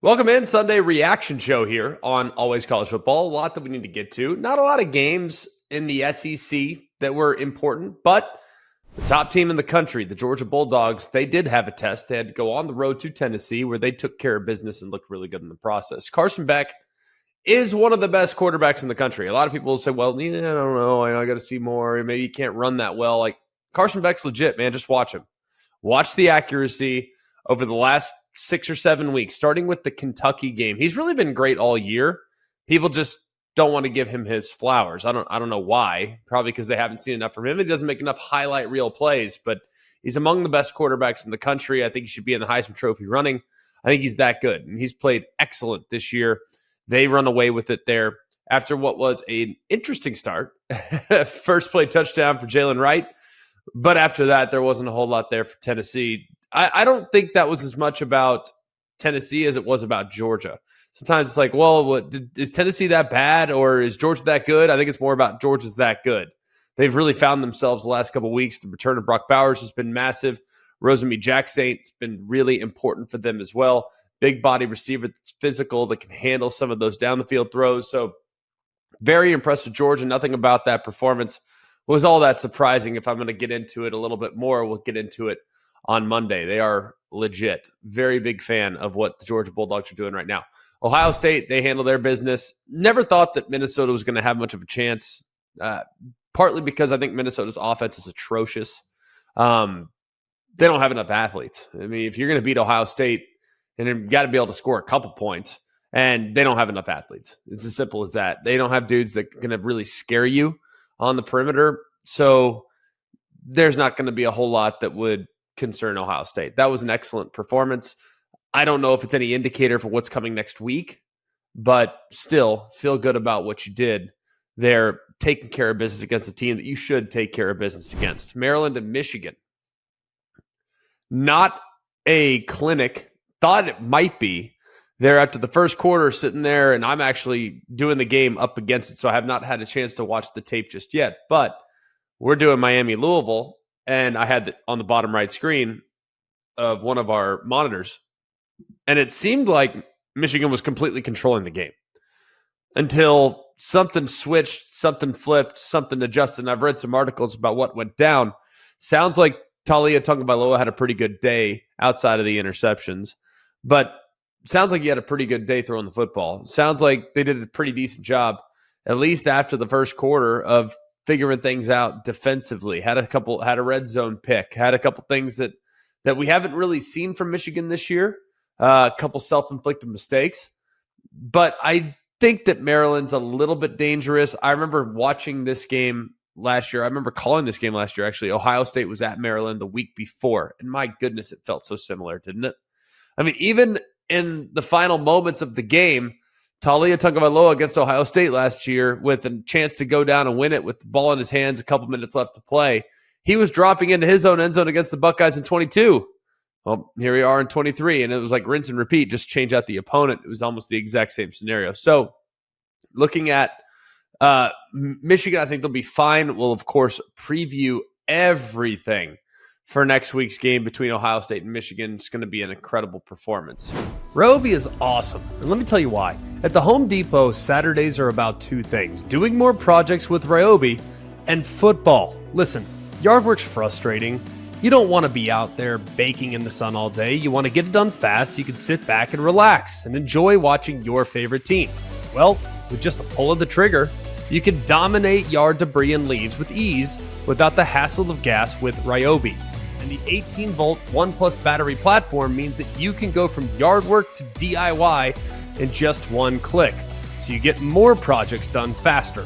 Welcome in, Sunday reaction show here on Always College Football. A lot that we need to get to. Not a lot of games in the SEC that were important, but the top team in the country, the Georgia Bulldogs, they did have a test. They had to go on the road to Tennessee where they took care of business and looked really good in the process. Carson Beck is one of the best quarterbacks in the country. A lot of people will say, well, I don't know. I got to see more. Maybe he can't run that well. Like, Carson Beck's legit, man. Just watch him. Watch the accuracy over the last 6 or 7 weeks, starting with the Kentucky game. He's really been great all year. People just don't want to give him his flowers. I don't know why. Probably because they haven't seen enough from him. He doesn't make enough highlight reel plays, but he's among the best quarterbacks in the country. I think he should be in the Heisman Trophy running. I think he's that good, and he's played excellent this year. They run away with it there after what was an interesting start. First play touchdown for Jalen Wright, but after that, there wasn't a whole lot there for Tennessee. I don't think that was as much about Tennessee as it was about Georgia. Sometimes it's like, well, is Tennessee that bad or is Georgia that good? I think it's more about Georgia's that good. They've really found themselves the last couple of weeks. The return of Brock Bowers has been massive. Rosemy-Jacksaint's been really important for them as well. Big body receiver that's physical, that can handle some of those down the field throws. So very impressed with Georgia. Nothing about that performance was all that surprising. If I'm going to get into it a little bit more, we'll get into it on Monday. They are legit. Very big fan of what the Georgia Bulldogs are doing right now. Ohio State, they handle their business. Never thought that Minnesota was going to have much of a chance, partly because I think Minnesota's offense is atrocious. They don't have enough athletes. I mean, if you're going to beat Ohio State, and you've got to be able to score a couple points, and they don't have enough athletes. It's as simple as that. They don't have dudes that are going to really scare you on the perimeter. So there's not going to be a whole lot that would concern Ohio State. That was an excellent performance. I don't know if it's any indicator for what's coming next week, but still feel good about what you did. They're taking care of business against the team that you should take care of business against. Maryland and Michigan. Not a clinic. Thought it might be. They're after the first quarter sitting there, and I'm actually doing the game up against it, so I have not had a chance to watch the tape just yet. But we're doing Miami-Louisville, and I had on the bottom right screen of one of our monitors, and it seemed like Michigan was completely controlling the game until something switched, something flipped, something adjusted. And I've read some articles about what went down. Sounds like Talia Tagovailoa had a pretty good day outside of the interceptions, but sounds like he had a pretty good day throwing the football. Sounds like they did a pretty decent job, at least after the first quarter, of figuring things out defensively. Had a red zone pick, had a couple things that we haven't really seen from Michigan this year. A couple self-inflicted mistakes. But I think that Maryland's a little bit dangerous. I remember watching this game last year. I remember calling this game last year, actually. Ohio State was at Maryland the week before. And my goodness, it felt so similar, didn't it? I mean, even in the final moments of the game, Talia Tagovailoa against Ohio State last year with a chance to go down and win it with the ball in his hands, a couple minutes left to play. He was dropping into his own end zone against the Buckeyes in 22. Well, here we are in 23, and it was like rinse and repeat, just change out the opponent. It was almost the exact same scenario. So looking at Michigan, I think they'll be fine. We'll, of course, preview everything for next week's game between Ohio State and Michigan. It's going to be an incredible performance. Ryobi is awesome, and let me tell you why. At the Home Depot, Saturdays are about two things: doing more projects with Ryobi and football. Listen, yard work's frustrating. You don't want to be out there baking in the sun all day. You want to get it done fast so you can sit back and relax and enjoy watching your favorite team. Well, with just a pull of the trigger, you can dominate yard debris and leaves with ease without the hassle of gas with Ryobi. And the 18-volt ONE+ battery platform means that you can go from yard work to DIY in just one click, so you get more projects done faster.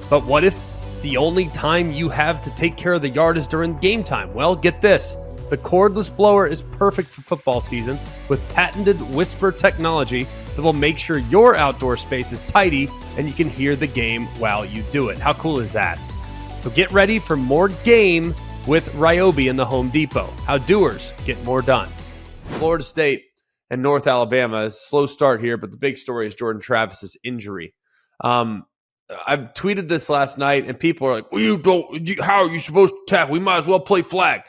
But what if the only time you have to take care of the yard is during game time? Well, get this. The cordless blower is perfect for football season with patented whisper technology that will make sure your outdoor space is tidy and you can hear the game while you do it. How cool is that? So get ready for more game with Ryobi in the Home Depot. How doers get more done. Florida State and North Alabama, a slow start here, but the big story is Jordan Travis's injury. I've tweeted this last night, and people are like, well, how are you supposed to tackle? We might as well play flag.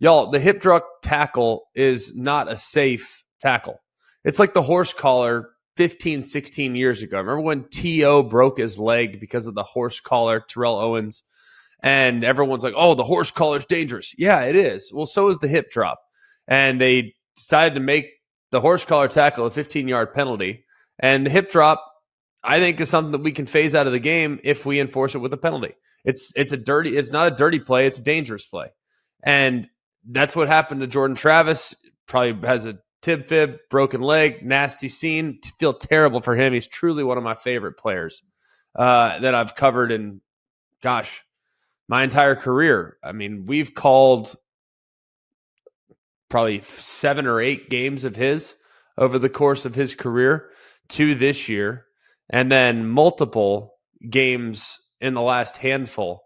Y'all, the hip drop tackle is not a safe tackle. It's like the horse collar 15, 16 years ago. Remember when T.O. broke his leg because of the horse collar, Terrell Owens? And everyone's like, oh, the horse collar's dangerous. Yeah, it is. Well, so is the hip drop. And they decided to make the horse collar tackle a 15-yard penalty. And the hip drop, I think, is something that we can phase out of the game if we enforce it with a penalty. It's not a dirty play, it's a dangerous play. And that's what happened to Jordan Travis. Probably has a tib fib, broken leg, nasty scene. Feel terrible for him. He's truly one of my favorite players that I've covered in, gosh, my entire career. I mean, we've called probably 7 or 8 games of his over the course of his career, 2 this year, and then multiple games in the last handful.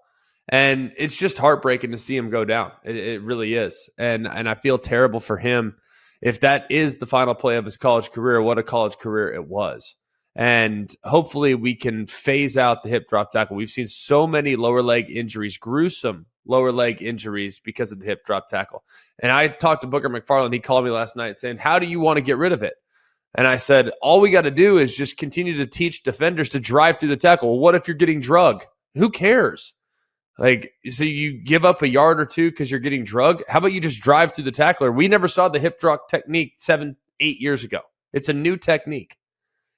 And it's just heartbreaking to see him go down. It really is. And I feel terrible for him. If that is the final play of his college career, what a college career it was. And hopefully we can phase out the hip drop tackle. We've seen so many lower leg injuries, gruesome lower leg injuries because of the hip drop tackle. And I talked to Booker McFarland. He called me last night saying, how do you want to get rid of it? And I said, all we got to do is just continue to teach defenders to drive through the tackle. Well, what if you're getting drugged? Who cares? Like, so you give up a yard or two because you're getting drugged? How about you just drive through the tackler? We never saw the hip drop technique 7, 8 years ago. It's a new technique.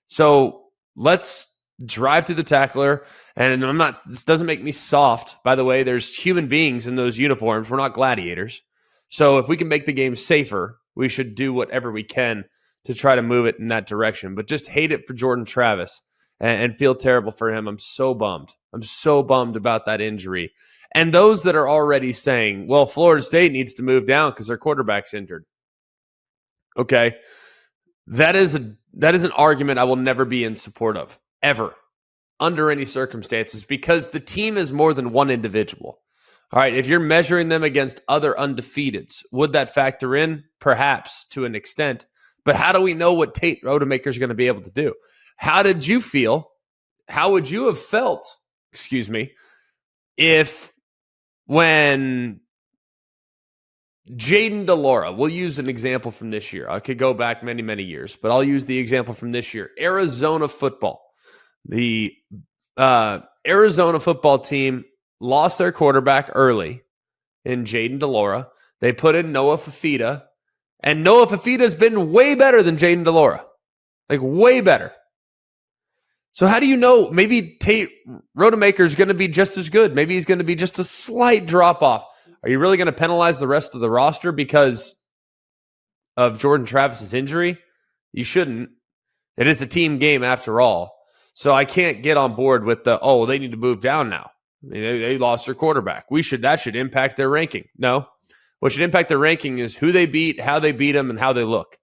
So let's drive through the tackler. And this doesn't make me soft. By the way, there's human beings in those uniforms. We're not gladiators. So if we can make the game safer, we should do whatever we can to try to move it in that direction. But just hate it for Jordan Travis and feel terrible for him. I'm so bummed. I'm so bummed about that injury. And those that are already saying, well, Florida State needs to move down because their quarterback's injured. Okay. That is an argument I will never be in support of, ever, under any circumstances, because the team is more than one individual. All right, if you're measuring them against other undefeateds, would that factor in? Perhaps, to an extent. But how do we know what Tate Rodemaker is going to be able to do? How did you feel? How would you have felt, if when Jaden DeLaura, we'll use an example from this year. I could go back many, many years, but I'll use the example from this year. Arizona football. The Arizona football team lost their quarterback early in Jaden DeLaura. They put in Noah Fafita, and Noah Fafita has been way better than Jaden DeLaura. Like, way better. So how do you know? Maybe Tate Rodemaker is going to be just as good. Maybe he's going to be just a slight drop-off. Are you really going to penalize the rest of the roster because of Jordan Travis's injury? You shouldn't. It is a team game after all. So I can't get on board with they need to move down now. I mean, they lost their quarterback. That should impact their ranking. No. What should impact their ranking is who they beat, how they beat them, and how they look.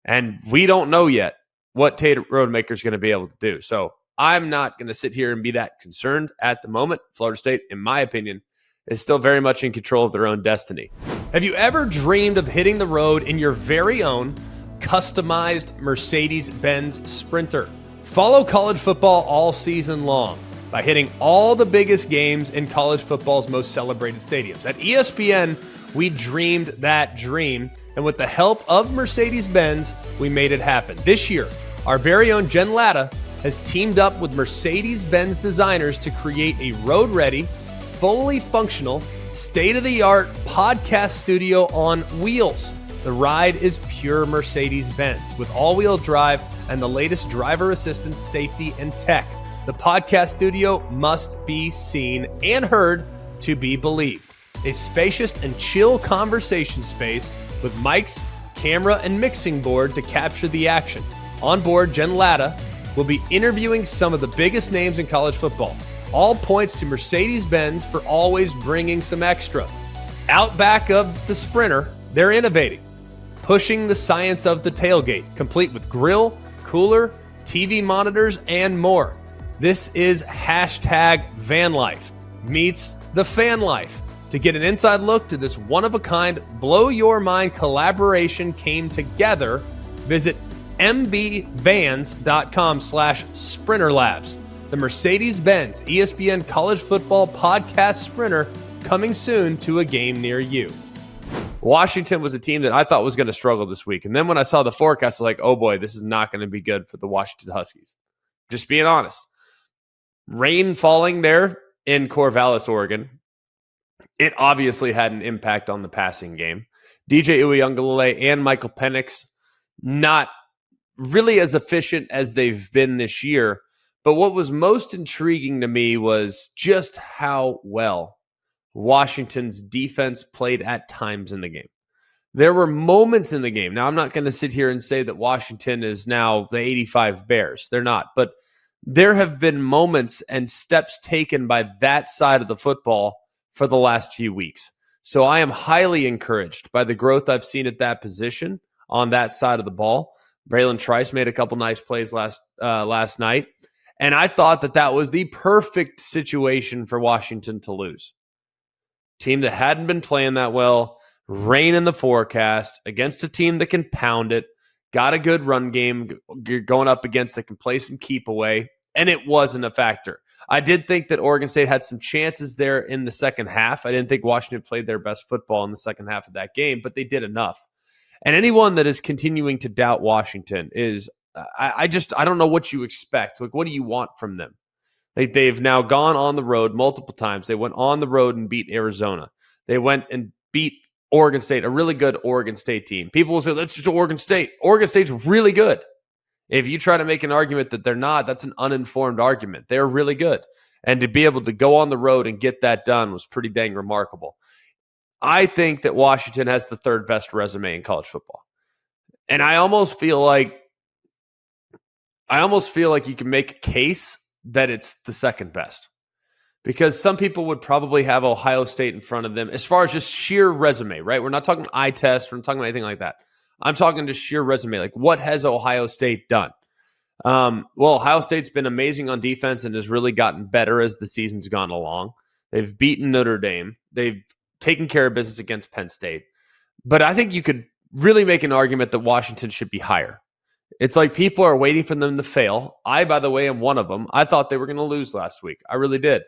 And we don't know yet what Tate Rodemaker is going to be able to do. So I'm not going to sit here and be that concerned at the moment. Florida State, in my opinion, is still very much in control of their own destiny. Have you ever dreamed of hitting the road in your very own customized Mercedes-Benz Sprinter? Follow college football all season long by hitting all the biggest games in college football's most celebrated stadiums. At ESPN, we dreamed that dream, and with the help of Mercedes-Benz, we made it happen. This year, our very own Jen Latta has teamed up with Mercedes-Benz designers to create a road-ready, fully functional, state-of-the-art podcast studio on wheels. The ride is pure Mercedes-Benz with all-wheel drive and the latest driver assistance, safety, and tech. The podcast studio must be seen and heard to be believed. A spacious and chill conversation space with mics, camera, and mixing board to capture the action. On board, Jen Latta will be interviewing some of the biggest names in college football. All points to Mercedes-Benz for always bringing some extra. Out back of the Sprinter, they're innovating, pushing the science of the tailgate, complete with grill, cooler, TV monitors, and more. This is #VanLife meets the fan life. To get an inside look to this one-of-a-kind, blow-your-mind collaboration came together, visit mbvans.com/sprinterlabs. The Mercedes-Benz ESPN College Football Podcast Sprinter, coming soon to a game near you. Washington was a team that I thought was going to struggle this week. And then when I saw the forecast, I was like, oh boy, this is not going to be good for the Washington Huskies. Just being honest. Rain falling there in Corvallis, Oregon. It obviously had an impact on the passing game. DJ Uiagalelei and Michael Penix, not really as efficient as they've been this year. But what was most intriguing to me was just how well Washington's defense played at times in the game. There were moments in the game. Now, I'm not going to sit here and say that Washington is now the 85 Bears. They're not. But there have been moments and steps taken by that side of the football for the last few weeks. So I am highly encouraged by the growth I've seen at that position on that side of the ball. Braylon Trice made a couple nice plays last night. And I thought that was the perfect situation for Washington to lose. Team that hadn't been playing that well, rain in the forecast, against a team that can pound it, got a good run game going up against that can play some keep away, and it wasn't a factor. I did think that Oregon State had some chances there in the second half. I didn't think Washington played their best football in the second half of that game, but they did enough. And anyone that is continuing to doubt Washington is, I don't know what you expect. Like, what do you want from them? Like, they've now gone on the road multiple times. They went on the road and beat Arizona. They went and beat Oregon State, a really good Oregon State team. People will say, that's just Oregon State. Oregon State's really good. If you try to make an argument that they're not, that's an uninformed argument. They're really good. And to be able to go on the road and get that done was pretty dang remarkable. I think that Washington has the third best resume in college football. And I almost feel like you can make a case that it's the second best. Because some people would probably have Ohio State in front of them as far as just sheer resume, right? We're not talking eye test. We're not talking about anything like that. I'm talking just sheer resume. Like, what has Ohio State done? Well, Ohio State's been amazing on defense and has really gotten better as the season's gone along. They've beaten Notre Dame. They've taken care of business against Penn State. But I think you could really make an argument that Washington should be higher. It's like people are waiting for them to fail. I, by the way, am one of them. I thought they were going to lose last week. I really did.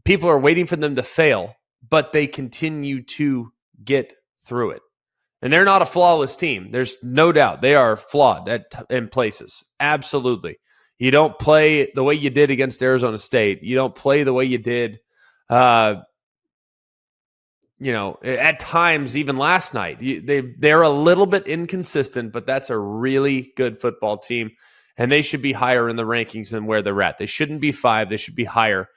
People are waiting for them to fail, but they continue to get through it. And they're not a flawless team. There's no doubt. They are flawed in places. Absolutely. You don't play the way you did against Arizona State. You don't play the way you did, at times, even last night. They're a little bit inconsistent, but that's a really good football team. And they should be higher in the rankings than where they're at. They shouldn't be 5. They should be higher.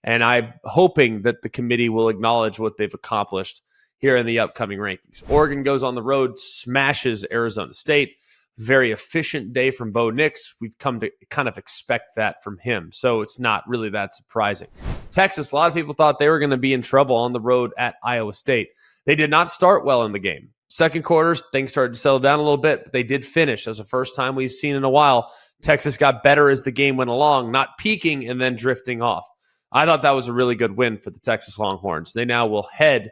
And I'm hoping that the committee will acknowledge what they've accomplished here in the upcoming rankings. Oregon goes on the road, smashes Arizona State. Very efficient day from Bo Nix. We've come to kind of expect that from him. So it's not really that surprising. Texas, a lot of people thought they were going to be in trouble on the road at Iowa State. They did not start well in the game. Second quarter, things started to settle down a little bit, but they did finish. That was the first time we've seen in a while. Texas got better as the game went along, not peaking and then drifting off. I thought that was a really good win for the Texas Longhorns. They now will head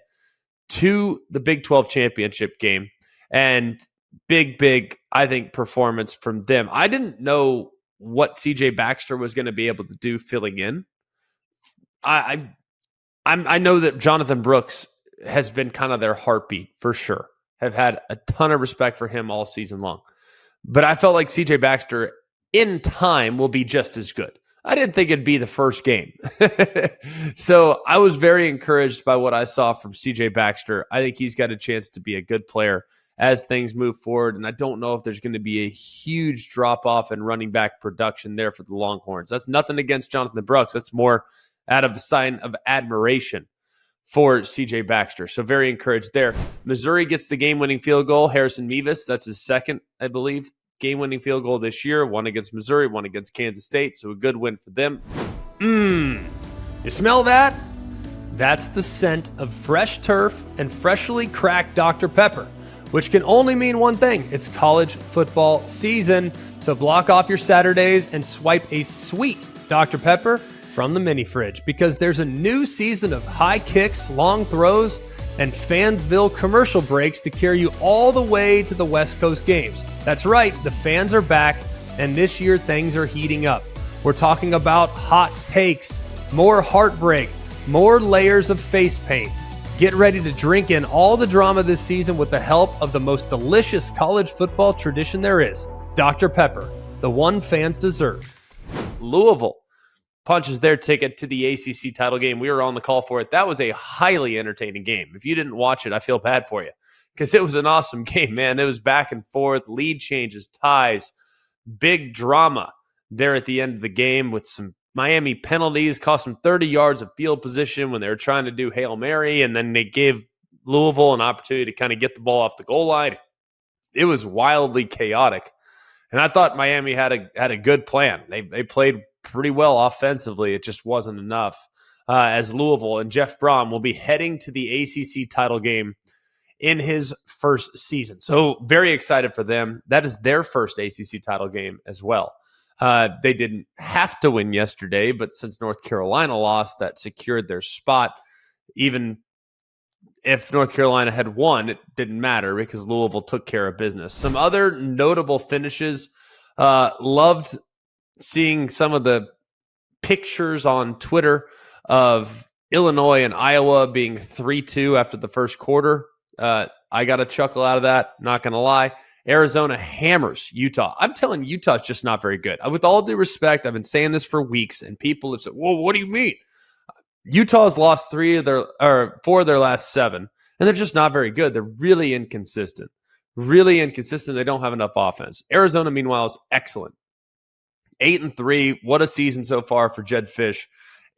to the Big 12 championship game, and big, I think, performance from them. I didn't know what CJ Baxter was going to be able to do filling in. I know that Jonathan Brooks has been kind of their heartbeat for sure. Have had a ton of respect for him all season long. But I felt like CJ Baxter in time will be just as good. I didn't think it'd be the first game. So I was very encouraged by what I saw from CJ Baxter. I think he's got a chance to be a good player as things move forward. And I don't know if there's going to be a huge drop-off in running back production there for the Longhorns. That's nothing against Jonathan Brooks. That's more out of a sign of admiration for CJ Baxter. So very encouraged there. Missouri gets the game-winning field goal. Harrison Mevis, that's his second, I believe, game-winning field goal this year. One against Missouri, one against Kansas State. So a good win for them. You smell that? That's the scent of fresh turf and freshly cracked Dr. Pepper, which can only mean one thing. It's college football season. So block off your Saturdays and swipe a sweet Dr. Pepper from the mini fridge, because there's a new season of high kicks, long throws, and Fansville commercial breaks to carry you all the way to the West Coast games. That's right, the fans are back, and this year things are heating up. We're talking about hot takes, more heartbreak, more layers of face paint, Get ready to drink in all the drama this season with the help of the most delicious college football tradition there is, Dr. Pepper, the one fans deserve. Louisville punches their ticket to the ACC title game. We were on the call for it. That was a highly entertaining game. If you didn't watch it, I feel bad for you because it was an awesome game, man. It was back and forth, lead changes, ties, big drama there at the end of the game with some Miami penalties, cost them 30 yards of field position when they were trying to do Hail Mary, and then they gave Louisville an opportunity to kind of get the ball off the goal line. It was wildly chaotic. And I thought Miami had a good plan. They played pretty well offensively. It just wasn't enough as Louisville and Jeff Brohm will be heading to the ACC title game in his first season. So very excited for them. That is their first ACC title game as well. They didn't have to win yesterday, but since North Carolina lost, that secured their spot. Even if North Carolina had won, it didn't matter because Louisville took care of business. Some other notable finishes. Loved seeing some of the pictures on Twitter of Illinois and Iowa being 3-2 after the first quarter. I got a chuckle out of that, not going to lie. Arizona hammers Utah. I'm telling you, Utah's just not very good. With all due respect, I've been saying this for weeks, and people have said, well, what do you mean? Utah's lost 4 of their last 7, and they're just not very good. They're really inconsistent. They don't have enough offense. Arizona, meanwhile, is excellent. 8-3. What a season so far for Jed Fish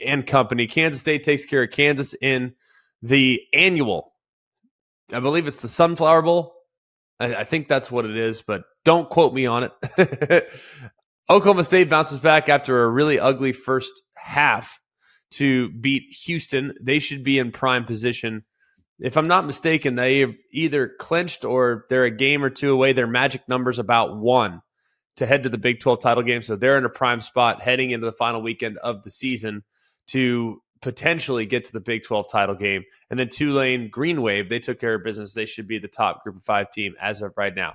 and company. Kansas State takes care of Kansas in the annual, I believe it's the Sunflower Bowl. I think that's what it is, but don't quote me on it. Oklahoma State bounces back after a really ugly first half to beat Houston. They should be in prime position. If I'm not mistaken, they have either clinched or they're a game or two away. Their magic number's about 1 to head to the Big 12 title game. So they're in a prime spot heading into the final weekend of the season to potentially get to the Big 12 title game. And then Tulane, Green Wave, they took care of business. They should be the top Group of 5 team as of right now.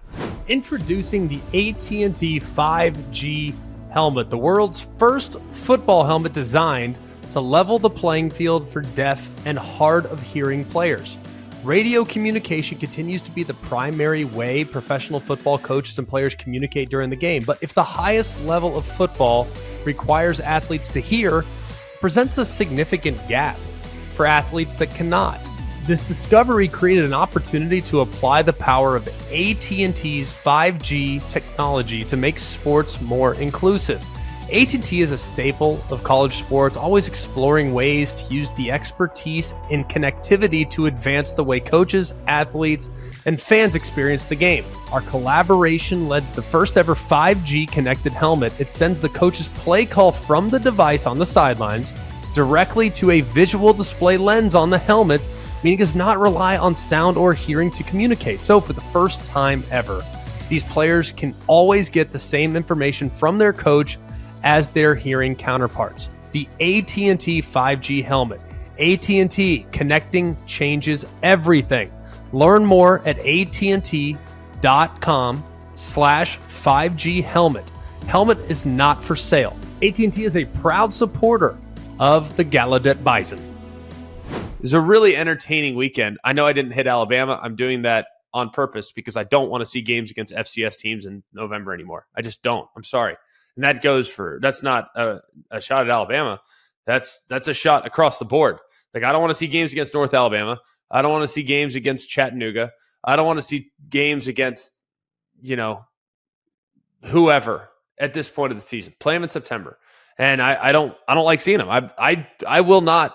Introducing the AT&T 5G helmet, the world's first football helmet designed to level the playing field for deaf and hard of hearing players. Radio communication continues to be the primary way professional football coaches and players communicate during the game. But if the highest level of football requires athletes to hear, presents a significant gap for athletes that cannot. This discovery created an opportunity to apply the power of AT&T's 5G technology to make sports more inclusive. AT&T is a staple of college sports, always exploring ways to use the expertise in connectivity to advance the way coaches, athletes, and fans experience the game. Our collaboration led to the first ever 5G connected helmet. It sends the coach's play call from the device on the sidelines directly to a visual display lens on the helmet, meaning it does not rely on sound or hearing to communicate. So for the first time ever, these players can always get the same information from their coach as their hearing counterparts. The AT&T 5G helmet. AT&T, connecting changes everything. Learn more at AT&T.com/5G helmet. Helmet is not for sale. AT&T is a proud supporter of the Gallaudet Bison. It was a really entertaining weekend. I know I didn't hit Alabama. I'm doing that on purpose because I don't want to see games against FCS teams in November anymore. I just don't. I'm sorry. And that goes for, that's not a shot at Alabama. That's a shot across the board. Like, I don't want to see games against North Alabama. I don't want to see games against Chattanooga. I don't want to see games against, whoever at this point of the season. Play them in September. And I don't like seeing them. I will not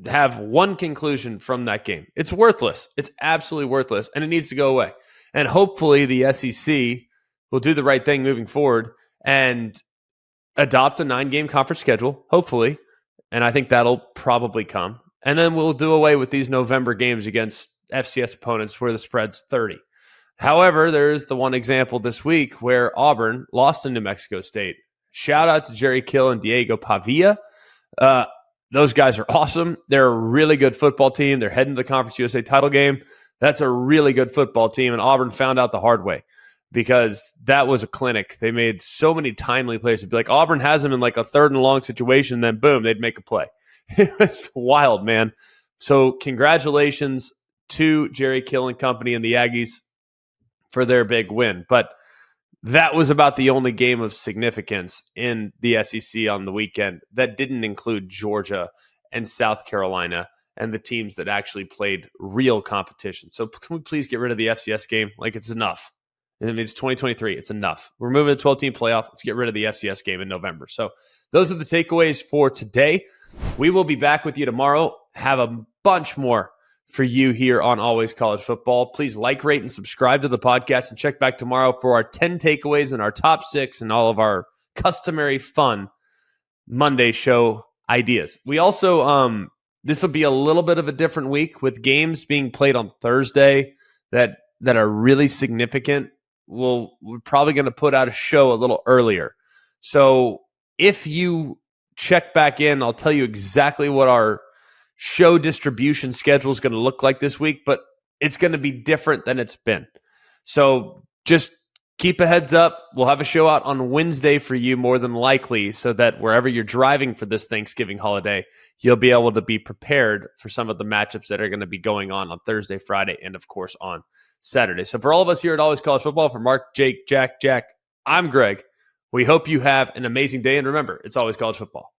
have one conclusion from that game. It's worthless. It's absolutely worthless. And it needs to go away. And hopefully the SEC will do the right thing moving forward and adopt a 9-game conference schedule, hopefully. And I think that'll probably come. And then we'll do away with these November games against FCS opponents where the spread's 30. However, there's the one example this week where Auburn lost to New Mexico State. Shout out to Jerry Kill and Diego Pavia. Those guys are awesome. They're a really good football team. They're heading to the Conference USA title game. That's a really good football team, and Auburn found out the hard way, because that was a clinic. They made so many timely plays. It'd be like Auburn has them in like a 3rd and long situation, then boom, they'd make a play. It was wild, man. So congratulations to Jerry Kill and company and the Aggies for their big win. But that was about the only game of significance in the SEC on the weekend that didn't include Georgia and South Carolina and the teams that actually played real competition. So can we please get rid of the FCS game? Like, it's enough. I mean, it's 2023. It's enough. We're moving to 12-team playoff. Let's get rid of the FCS game in November. So those are the takeaways for today. We will be back with you tomorrow. Have a bunch more for you here on Always College Football. Please like, rate, and subscribe to the podcast, and check back tomorrow for our 10 takeaways and our top 6 and all of our customary fun Monday show ideas. We also, this will be a little bit of a different week with games being played on Thursday that are really significant. We're probably going to put out a show a little earlier. So if you check back in, I'll tell you exactly what our show distribution schedule is going to look like this week, but it's going to be different than it's been. So just keep a heads up. We'll have a show out on Wednesday for you more than likely, so that wherever you're driving for this Thanksgiving holiday, you'll be able to be prepared for some of the matchups that are going to be going on Thursday, Friday, and of course on Saturday. So for all of us here at Always College Football, for Mark, Jake, Jack, I'm Greg. We hope you have an amazing day. And remember, it's always college football.